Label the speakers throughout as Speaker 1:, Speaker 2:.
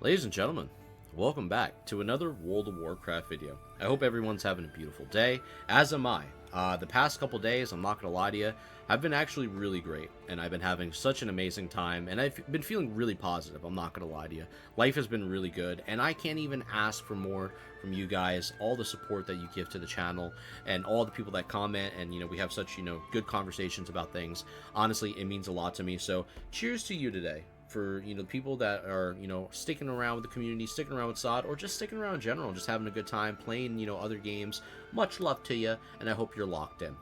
Speaker 1: Ladies and gentlemen, welcome back to another World of Warcraft video. I hope everyone's having a beautiful day, as am I. The past couple days, I'm not going to lie to you, I've been actually really great, and I've been having such an amazing time, and I've been feeling really positive, I'm not going to lie to you. Life has been really good, and I can't even ask for more from you guys, all the support that you give to the channel, and all the people that comment, and, we have such, good conversations about things. Honestly, it means a lot to me, so cheers to you today. For people that are sticking around with the community, sticking around with SOD, or just sticking around in general, just having a good time playing other games. Much love to you, and I hope you're locked in.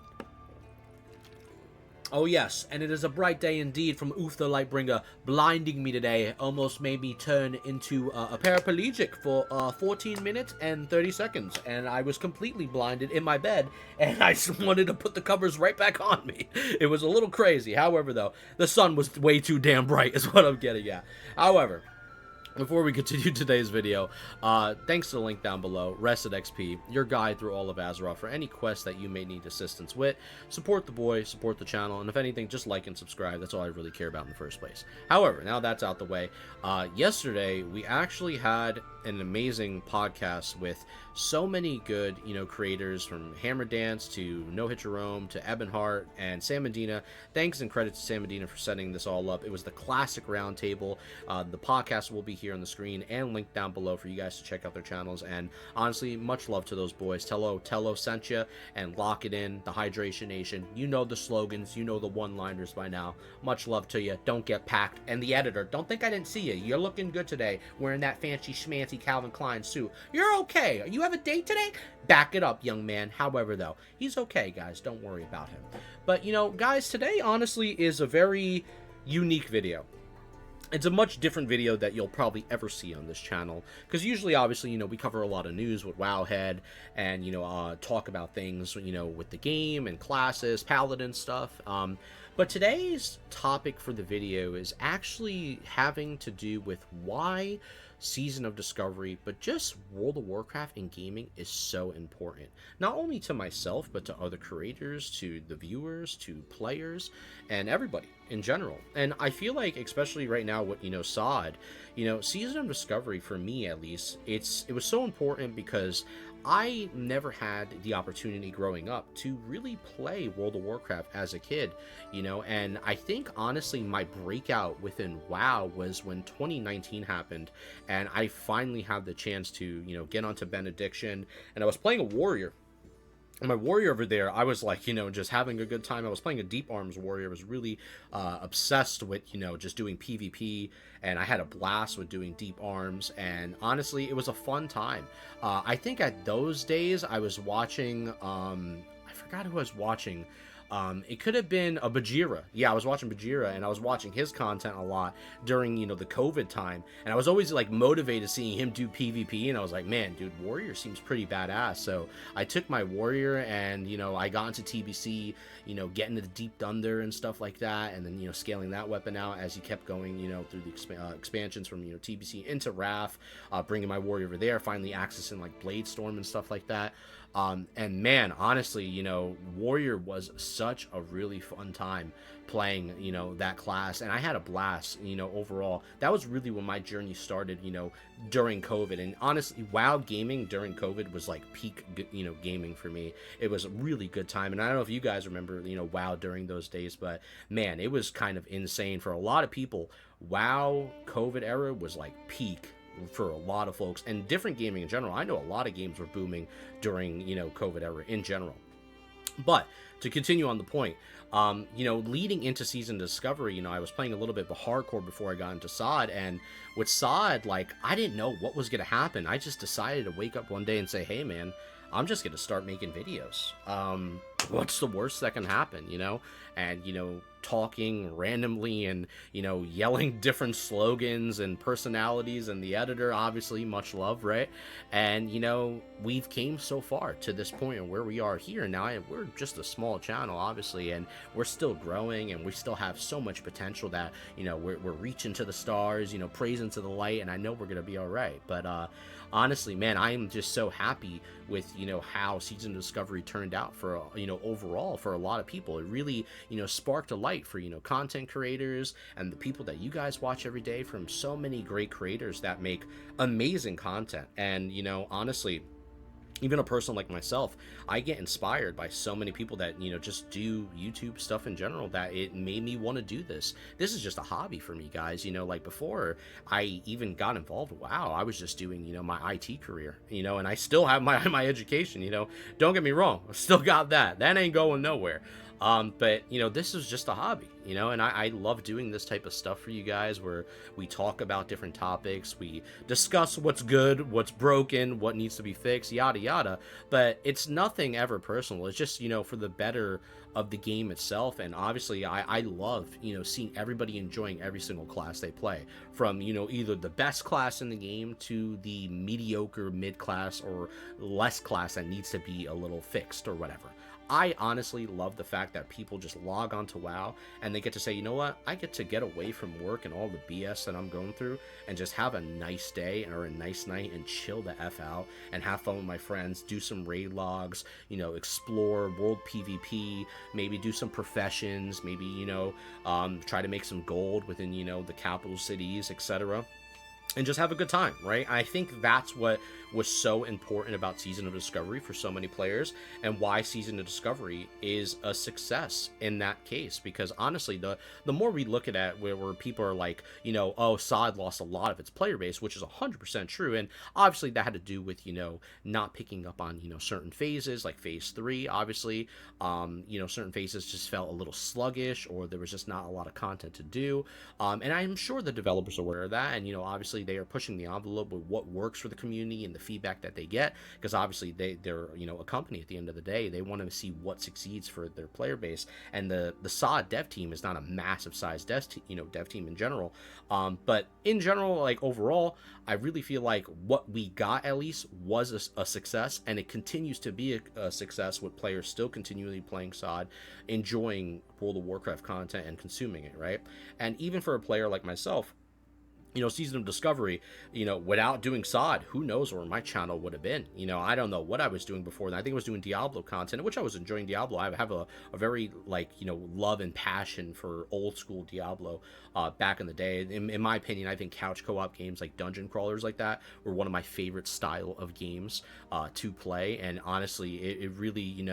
Speaker 1: Oh yes, and it is a bright day indeed from Oof the Lightbringer, blinding me today. Almost made me turn into a paraplegic for 14 minutes and 30 seconds, and I was completely blinded in my bed, and I just wanted to put the covers right back on me. It was a little crazy. However, though, the sun was way too damn bright is what I'm getting at. However, before we continue today's video, thanks to the link down below, Rested XP, your guide through all of Azeroth for any quests that you may need assistance with. Support the boy, support the channel, and if anything, just like and subscribe. That's all I really care about in the first place. However, now that's out the way, yesterday we actually had an amazing podcast with so many good, creators, from Hammer Dance to No Hit Jerome to Ebonheart and Sam Medina. Thanks and credit to Sam Medina for setting this all up. It was the classic roundtable. The podcast will be here on the screen and linked down below for you guys to check out their channels. And honestly, much love to those boys. Tello sent you, and lock it in, the Hydration Nation. You know the slogans, you know the one-liners by now. Much love to you. Don't get packed. And the editor, don't think I didn't see you. You're looking good today, wearing that fancy schmancy Calvin Klein suit. You're okay. You have a date today? Back it up, young man. However, though, he's okay, guys. Don't worry about him. But, guys, today honestly is a very unique video. It's a much different video that you'll probably ever see on this channel, because usually, obviously, we cover a lot of news with Wowhead and, talk about things, with the game and classes, Paladin stuff. But today's topic for the video is actually having to do with why Season of Discovery, but just World of Warcraft in gaming is so important. Not only to myself, but to other creators, to the viewers, to players, and everybody in general. And I feel like, especially right now with, SOD, Season of Discovery, for me at least, it was so important because I never had the opportunity growing up to really play World of Warcraft as a kid, and I think honestly my breakout within WoW was when 2019 happened, and I finally had the chance to, get onto Benediction, and I was playing a warrior. And my warrior over there, I was like, just having a good time. I was playing a Deep Arms warrior. I was really obsessed with, just doing PvP. And I had a blast with doing Deep Arms. And honestly, it was a fun time. I think at those days, I was watching, I forgot who I was watching. It could have been a Bajira. Yeah, I was watching Bajira, and I was watching his content a lot during, the COVID time. And I was always, like, motivated seeing him do PvP, and I was like, man, dude, Warrior seems pretty badass. So I took my Warrior, and, I got into TBC, getting to the Deep Thunder and stuff like that, and then, scaling that weapon out as he kept going, through the expansions from, TBC into Wrath, bringing my Warrior over there, finally accessing, like, Blade Storm and stuff like that. And man, honestly, Warrior was such a really fun time playing, that class, and I had a blast, overall. That was really when my journey started, during COVID. And honestly, WoW gaming during COVID was like peak, gaming for me. It was a really good time, and I don't know if you guys remember, WoW during those days, but man, it was kind of insane for a lot of people. WoW COVID era was like peak for a lot of folks, and different gaming in general. I know a lot of games were booming during, COVID era in general. But to continue on the point, leading into Season Discovery, I was playing a little bit of hardcore before I got into SOD, and with SOD, like, I didn't know what was going to happen. I just decided to wake up one day and say, hey, man, I'm just going to start making videos. What's the worst that can happen, And, talking randomly and, yelling different slogans and personalities, and the editor, obviously, much love, right? And, we've came so far to this point and where we are here now. We're just a small channel, obviously, and we're still growing, and we still have so much potential that, we're reaching to the stars, praising to the light, and I know we're going to be all right. But, honestly, man, I am just so happy with, how Season of Discovery turned out for, overall for a lot of people. It really, sparked a light fight for, content creators and the people that you guys watch every day from so many great creators that make amazing content. And, honestly, even a person like myself, I get inspired by so many people that, just do YouTube stuff in general, that it made me want to do this. This is just a hobby for me, guys. Like before I even got involved, wow, I was just doing, my IT career, and I still have my my education, don't get me wrong, I still got that ain't going nowhere. But this is just a hobby, and I love doing this type of stuff for you guys, where we talk about different topics, we discuss what's good, what's broken, what needs to be fixed, yada yada. But it's nothing ever personal. It's just, for the better of the game itself. And obviously I love, seeing everybody enjoying every single class they play, from, either the best class in the game to the mediocre mid class or less class that needs to be a little fixed or whatever. I honestly love the fact that people just log on to WoW and they get to say, you know what, I get to get away from work and all the BS that I'm going through and just have a nice day or a nice night and chill the F out and have fun with my friends, do some raid logs, explore world PvP, maybe do some professions, maybe, try to make some gold within, the capital cities, etc. And just have a good time, right? I think that's what was so important about Season of Discovery for so many players, and why Season of Discovery is a success in that case. Because honestly, the more we look at it, where people are like, oh, SOD lost a lot of its player base, which is 100% true, and obviously that had to do with, not picking up on, certain phases, like Phase 3, obviously, certain phases just felt a little sluggish, or there was just not a lot of content to do, and I'm sure the developers are aware of that, and, obviously they are pushing the envelope with what works for the community and the feedback that they get, because obviously they're a company at the end of the day. They want to see what succeeds for their player base, and the SOD dev team is not a massive size dev team in general, but in general, like overall, I really feel like what we got at least was a success, and it continues to be a success, with players still continually playing SOD, enjoying World of Warcraft content and consuming it, right? And even for a player like myself, Season of Discovery, without doing SOD, who knows where my channel would have been. I don't know what I was doing before then. I think I was doing Diablo content, which I was enjoying Diablo. I have a very, love and passion for old school Diablo back in the day. In my opinion, I think couch co-op games like dungeon crawlers like that were one of my favorite style of games to play. And honestly, it really,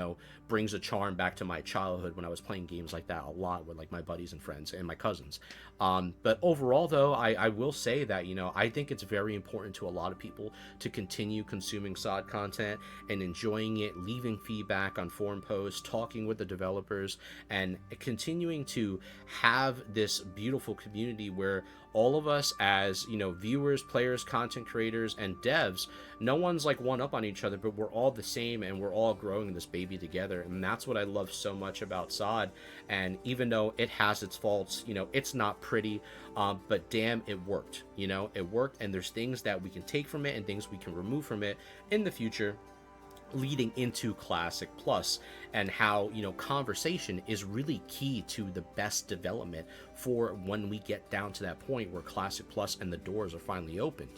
Speaker 1: brings a charm back to my childhood when I was playing games like that a lot with, my buddies and friends and my cousins. But overall, though, I will say that, I think it's very important to a lot of people to continue consuming SOD content and enjoying it, leaving feedback on forum posts, talking with the developers, and continuing to have this beautiful community where all of us as, viewers, players, content creators, and devs, no one's one up on each other, but we're all the same, and we're all growing this baby together. And that's what I love so much about SOD. And even though it has its faults, it's not pretty, but damn, it worked. It worked, and there's things that we can take from it and things we can remove from it in the future, leading into Classic Plus, and how conversation is really key to the best development for when we get down to that point where Classic Plus and the doors are finally opened,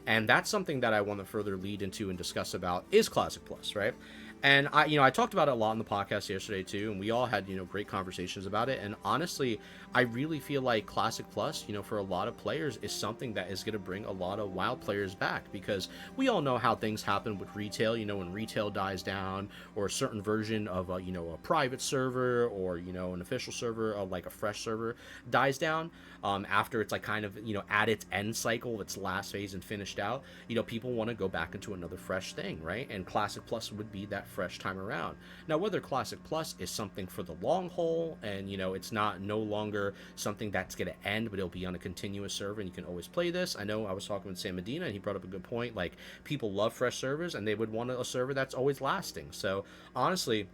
Speaker 1: and that's something that I want to further lead into and discuss about is Classic Plus, right? And I talked about it a lot in the podcast yesterday too, and we all had great conversations about it. And honestly, I really feel like Classic Plus, for a lot of players, is something that is going to bring a lot of WoW players back, because we all know how things happen with retail. When retail dies down, or a certain version of a private server, or an official server of a fresh server dies down, after it's kind of at its end cycle, its last phase and finished out, people want to go back into another fresh thing, right? And Classic Plus would be that fresh time around. Now, whether Classic Plus is something for the long haul, and it's no longer something that's going to end, but it'll be on a continuous server and you can always play this. I know I was talking with Sam Medina, and he brought up a good point. People love fresh servers, and they would want a server that's always lasting. So honestly,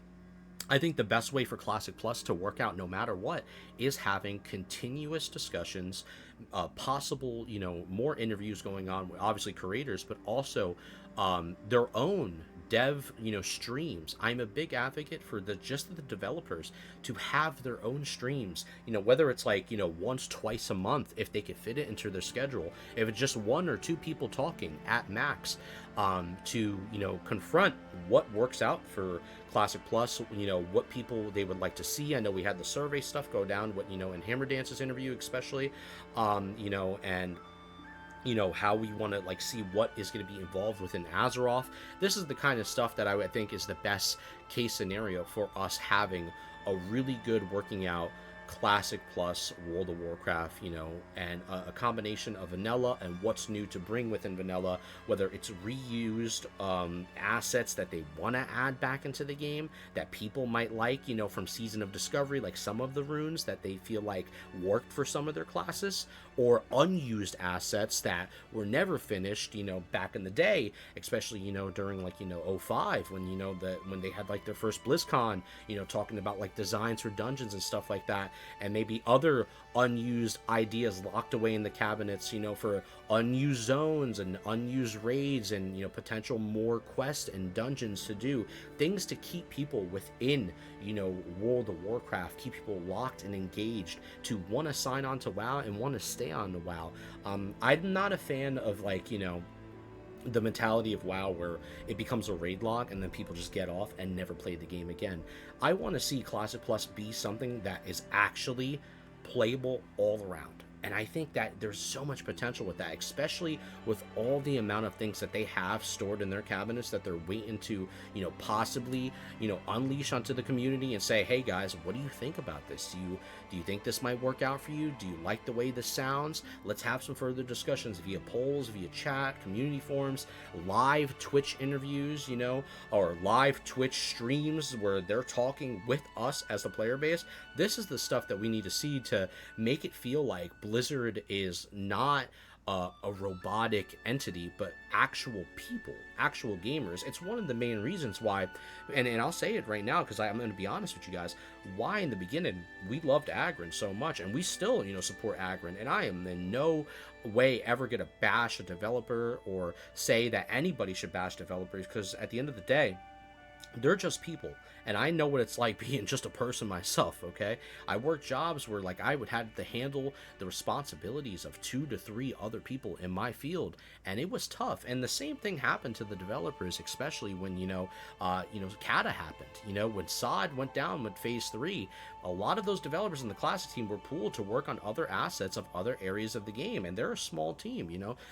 Speaker 1: I think the best way for Classic Plus to work out no matter what is having continuous discussions, possible, more interviews going on with obviously creators, but also their own dev, streams. I'm a big advocate for the developers to have their own streams, whether it's like, once, twice a month, if they could fit it into their schedule, if it's just one or two people talking at max, to, confront what works out for Classic Plus, what people they would like to see. I know we had the survey stuff go down, in Hammer Dance's interview, especially, and how we want to like see what is going to be involved within Azeroth. This is the kind of stuff that I would think is the best case scenario for us having a really good working out Classic Plus World of Warcraft, and a combination of vanilla and what's new to bring within vanilla, whether it's reused assets that they want to add back into the game that people might like, from Season of Discovery, like some of the runes that they feel like worked for some of their classes, or unused assets that were never finished, back in the day, especially, during like, 05, when, when they had like their first BlizzCon, talking about like designs for dungeons and stuff like that, and maybe other unused ideas locked away in the cabinets, for unused zones and unused raids and, potential more quests and dungeons to do, things to keep people within, World of Warcraft, keep people locked and engaged to want to sign on to WoW and want to stay on to WoW. I'm not a fan of like, the mentality of WoW where it becomes a raid log and then people just get off and never play the game again. I want to see Classic Plus be something that is actually playable all around. And I think that there's so much potential with that, especially with all the amount of things that they have stored in their cabinets that they're waiting to, possibly, unleash onto the community and say, hey guys, what do you think about this? Do you think this might work out for you? Do you like the way this sounds? Let's have some further discussions via polls, via chat, community forums, live Twitch interviews, or live Twitch streams where they're talking with us as the player base. This is the stuff that we need to see to make it feel like Blizzard is not a robotic entity, but actual people, actual gamers. It's one of the main reasons why, and I'll say it right now because I'm going to be honest with you guys, why in the beginning we loved Agron so much, and we still, support Agron, and I am in no way ever going to bash a developer or say that anybody should bash developers, because at the end of the day, they're just people, and I know what it's like being just a person myself, okay? I work jobs where, like, I would have to handle the responsibilities of 2 to 3 other people in my field, and it was tough. And the same thing happened to the developers, especially when, Kata happened. When SOD went down with Phase 3, a lot of those developers in the Classic team were pooled to work on other assets of other areas of the game, and they're a small team,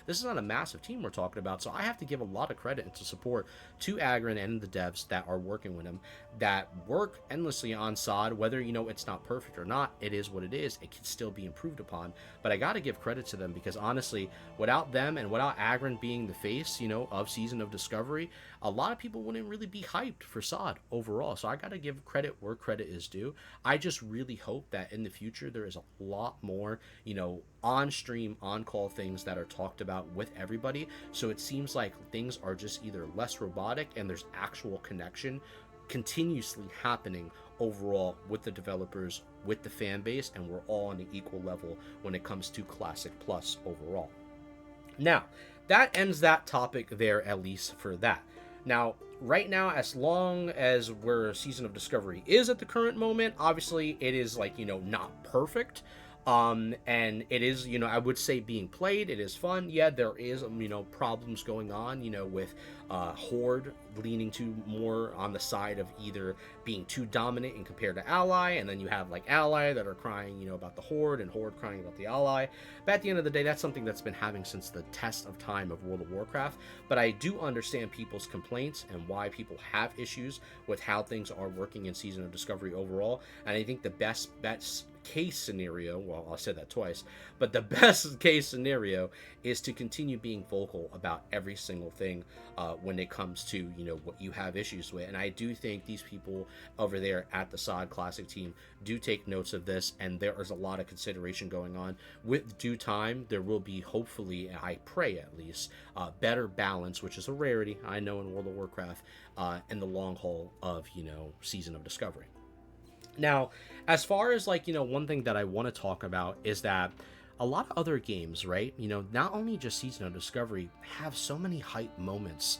Speaker 1: This is not a massive team we're talking about, so I have to give a lot of credit and to support to Agron and the devs that are working with him, that work endlessly on SOD, whether, it's not perfect or not, it is what it is. It can still be improved upon, but I got to give credit to them, because honestly, without them and without Agron being the face, of Season of Discovery, a lot of people wouldn't really be hyped for SOD overall. So I got to give credit where credit is due. I just really hope that in the future there is a lot more, on stream, on call things that are talked about with everybody, so it seems like things are just either less robotic and there's actual connection continuously happening overall with the developers, with the fan base, and we're all on an equal level when it comes to Classic Plus overall. Now, that ends that topic there, at least for that. Now, right now, as long as where Season of Discovery is at the current moment, obviously it is like, not perfect. And it is, I would say being played, it is fun. Yeah, there is, problems going on, with Horde leaning to more on the side of either being too dominant and compared to Ally, and then you have like Ally that are crying, about the Horde, and Horde crying about the Ally. But at the end of the day, that's something that's been happening since the test of time of World of Warcraft. But I do understand people's complaints and why people have issues with how things are working in Season of Discovery overall. And I think the best case scenario, well, I said that twice, but the best case scenario is to continue being vocal about every single thing when it comes to, what you have issues with. And I do think these people over there at the SOD Classic team do take notes of this, and there is a lot of consideration going on. With due time, there will be, hopefully, I pray at least, better balance, which is a rarity, I know, in World of Warcraft, in the long haul of, Season of Discovery. Now, as far as like, one thing that I want to talk about is that a lot of other games, right? Not only just Season of Discovery, have so many hype moments,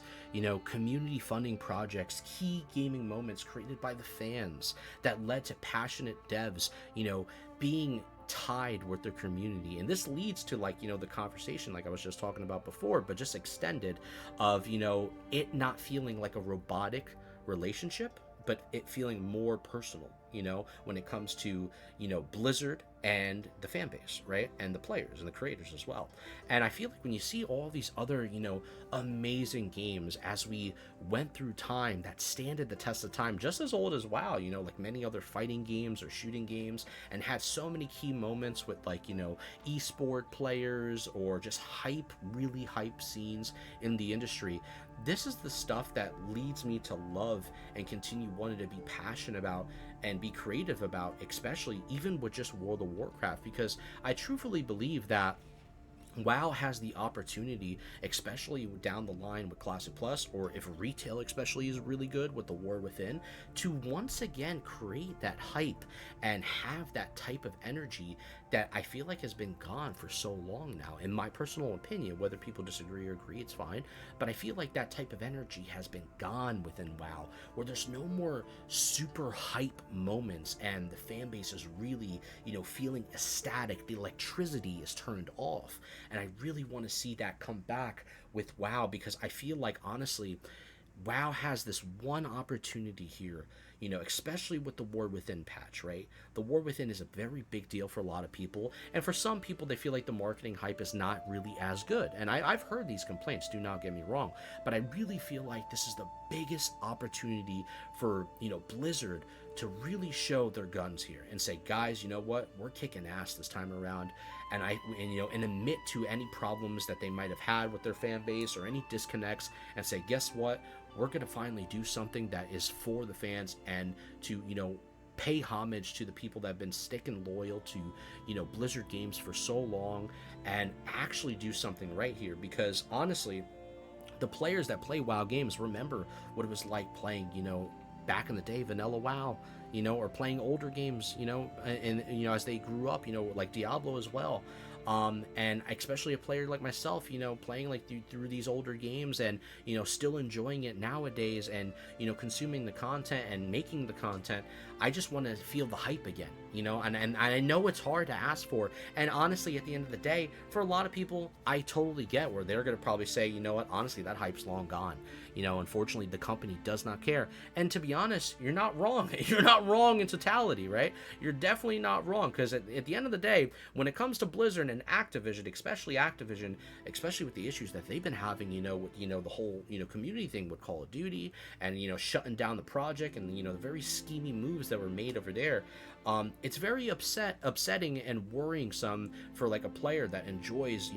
Speaker 1: community funding projects, key gaming moments created by the fans that led to passionate devs, being tied with their community. And this leads to, like, the conversation like I was just talking about before, but just extended, of, it not feeling like a robotic relationship, but it feeling more personal, when it comes to, Blizzard and the fan base, right? And the players and the creators as well. And I feel like when you see all these other, amazing games as we went through time that standed the test of time, just as old as WoW, like many other fighting games or shooting games, and had so many key moments with, like, esport players or just really hype scenes in the industry. This is the stuff that leads me to love and continue wanting to be passionate about and be creative about, especially even with just World of Warcraft, because I truthfully believe that WoW has the opportunity, especially down the line with Classic Plus, or if retail especially is really good with the War Within, to once again create that hype and have that type of energy that I feel like has been gone for so long now. In my personal opinion, whether people disagree or agree, it's fine, but I feel like that type of energy has been gone within WoW, where there's no more super hype moments and the fan base is really, feeling ecstatic. The electricity is turned off. And I really want to see that come back with WoW, because I feel like, honestly, WoW has this one opportunity here, especially with the War Within patch, right? The War Within is a very big deal for a lot of people, and for some people, they feel like the marketing hype is not really as good. And I've heard these complaints, do not get me wrong, but I really feel like this is the biggest opportunity for, Blizzard to really show their guns here and say, guys, you know what? We're kicking ass this time around, and admit to any problems that they might have had with their fan base or any disconnects, and say, guess what? We're going to finally do something that is for the fans, and to, pay homage to the people that have been sticking loyal to, Blizzard games for so long, and actually do something right here. Because honestly, the players that play WoW games remember what it was like playing, back in the day, vanilla WoW, or playing older games, and as they grew up, like Diablo as well. And especially a player like myself, playing like through these older games, and still enjoying it nowadays, and consuming the content and making the content. I just want to feel the hype again, and I know it's hard to ask for. And honestly, at the end of the day, for a lot of people, I totally get where they're going to probably say, you know what, honestly, that hype's long gone. Unfortunately, the company does not care. And to be honest, you're not wrong. You're not wrong in totality, right? You're definitely not wrong, because at the end of the day, when it comes to Blizzard and Activision, especially with the issues that they've been having, with, the whole, community thing with Call of Duty, and, shutting down the project, and, the very schemy moves that were made over there, it's very upsetting and worrying some for, like, a player that enjoys,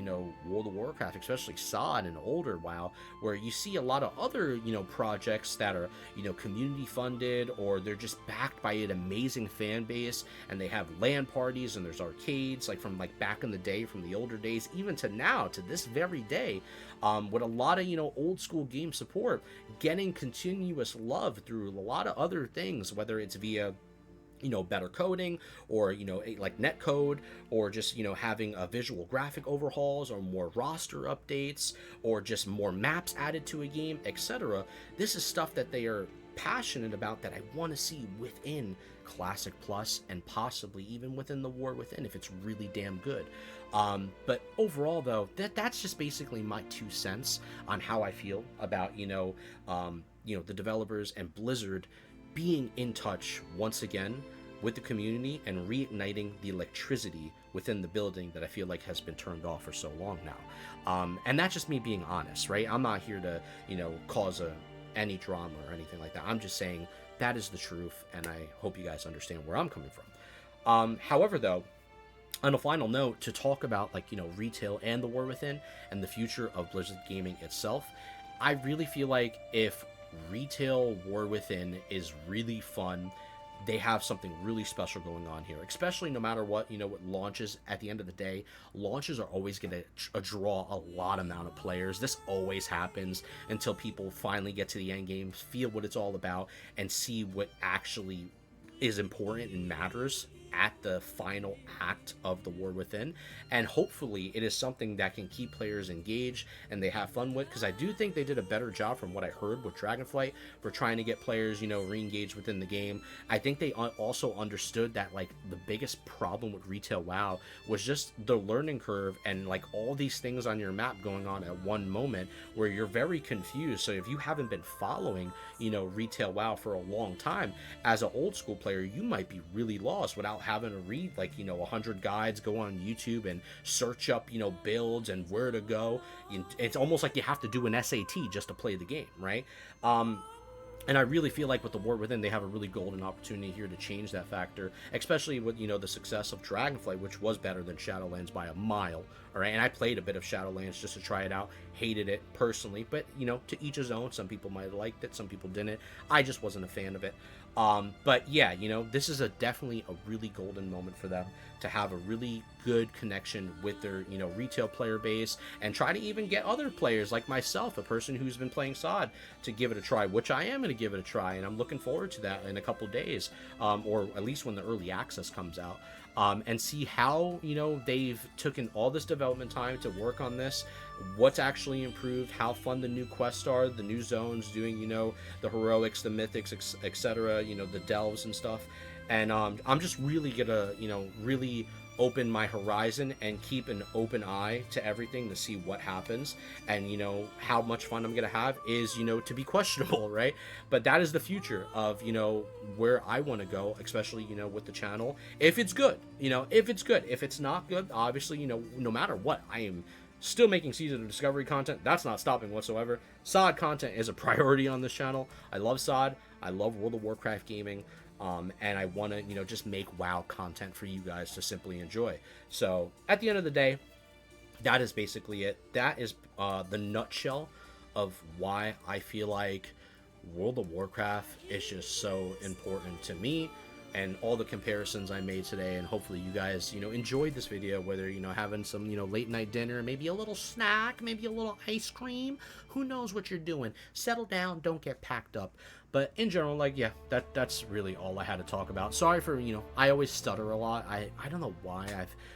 Speaker 1: World of Warcraft, especially SOD and older WoW, where you see a lot of other, projects that are, community funded, or they're just backed by an amazing fan base, and they have LAN parties, and there's arcades, like from like back in the day, from the older days, even to now, to this very day, with a lot of, old school game support getting continuous love through a lot of other things, whether it's via better coding, or like net code, or just having a visual graphic overhauls, or more roster updates, or just more maps added to a game, etc. This is stuff that they are passionate about, that I want to see within Classic Plus, and possibly even within the War Within, if it's really damn good. But overall, though, that's just basically my 2 cents on how I feel about the developers and Blizzard being in touch once again with the community, and reigniting the electricity within the building that I feel like has been turned off for so long now. And that's just me being honest, right? I'm not here to, cause any drama or anything like that. I'm just saying that is the truth, and I hope you guys understand where I'm coming from. However, though, on a final note, to talk about, like, retail and the War Within, and the future of Blizzard gaming itself, I really feel like if retail War Within is really fun, they have something really special going on here, especially no matter what, what launches. At the end of the day, launches are always going to draw a lot amount of players. This always happens until people finally get to the end game, feel what it's all about, and see what actually is important and matters at the final act of the War Within, and hopefully it is something that can keep players engaged and they have fun with, because I do think they did a better job from what I heard with Dragonflight for trying to get players, you know, re-engaged within the game. I think they also understood that, like, the biggest problem with retail WoW was just the learning curve and, like, all these things on your map going on at one moment where you're very confused. So if you haven't been following, you know, retail WoW for a long time, as an old school player, you might be really lost without having to read, like, you know, 100 guides, go on YouTube and search up, you know, builds and where to go. It's almost like you have to do an SAT just to play the game, right? And I really feel like with the War Within, they have a really golden opportunity here to change that factor, especially with, you know, the success of Dragonflight, which was better than Shadowlands by a mile, all right? And I played a bit of Shadowlands just to try it out, hated it personally, but, you know, to each his own. Some people might have liked it, some people didn't. I just wasn't a fan of it. But yeah, you know, this is definitely a really golden moment for them to have a really good connection with their, you know, retail player base, and try to even get other players like myself, a person who's been playing SOD, to give it a try, which I am going to give it a try, and I'm looking forward to that in a couple days, or at least when the early access comes out. And see how, you know, they've taken all this development time to work on this, what's actually improved, how fun the new quests are, the new zones, doing, you know, the heroics, the mythics, etc., you know, the delves and stuff. And I'm just really gonna, you know, really open my horizon and keep an open eye to everything to see what happens. And, you know, how much fun I'm gonna have is, you know, to be questionable, right? But that is the future of, you know, where I want to go, especially, you know, with the channel, if it's good, you know, if it's good. If it's not good, obviously, you know, no matter what, I am still making Season of Discovery content. That's not stopping whatsoever. SOD content is a priority on this channel. I love SOD. I love World of Warcraft gaming. And I want to, you know, just make WoW content for you guys to simply enjoy. So at the end of the day, that is basically it. That is the nutshell of why I feel like World of Warcraft is just so important to me, and all the comparisons I made today. And hopefully you guys, you know, enjoyed this video, whether, you know, having some, you know, late night dinner, maybe a little snack, maybe a little ice cream, who knows what you're doing. Settle down, don't get packed up. But in general, like, yeah, that's really all I had to talk about. Sorry for, you know, I always stutter a lot. I don't know why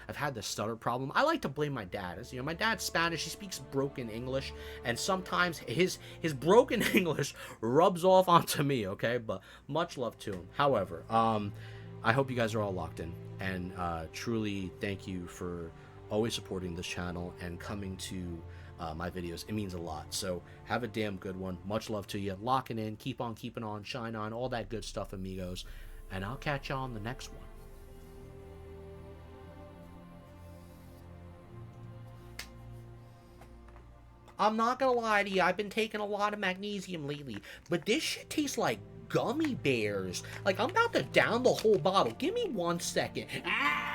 Speaker 1: I've had this stutter problem. I like to blame my dad. As you know, my dad's Spanish. He speaks broken English, and sometimes his broken English rubs off onto me, okay? But much love to him. However, I hope you guys are all locked in, and truly thank you for always supporting this channel and coming to my videos. It means a lot. So have a damn good one. Much love to you. Locking in, keep on keeping on, shine on, all that good stuff, amigos. And I'll catch y'all on the next one. I'm not gonna lie to you, I've been taking a lot of magnesium lately, but this shit tastes like gummy bears. Like, I'm about to down the whole bottle. Give me 1 second. Ah!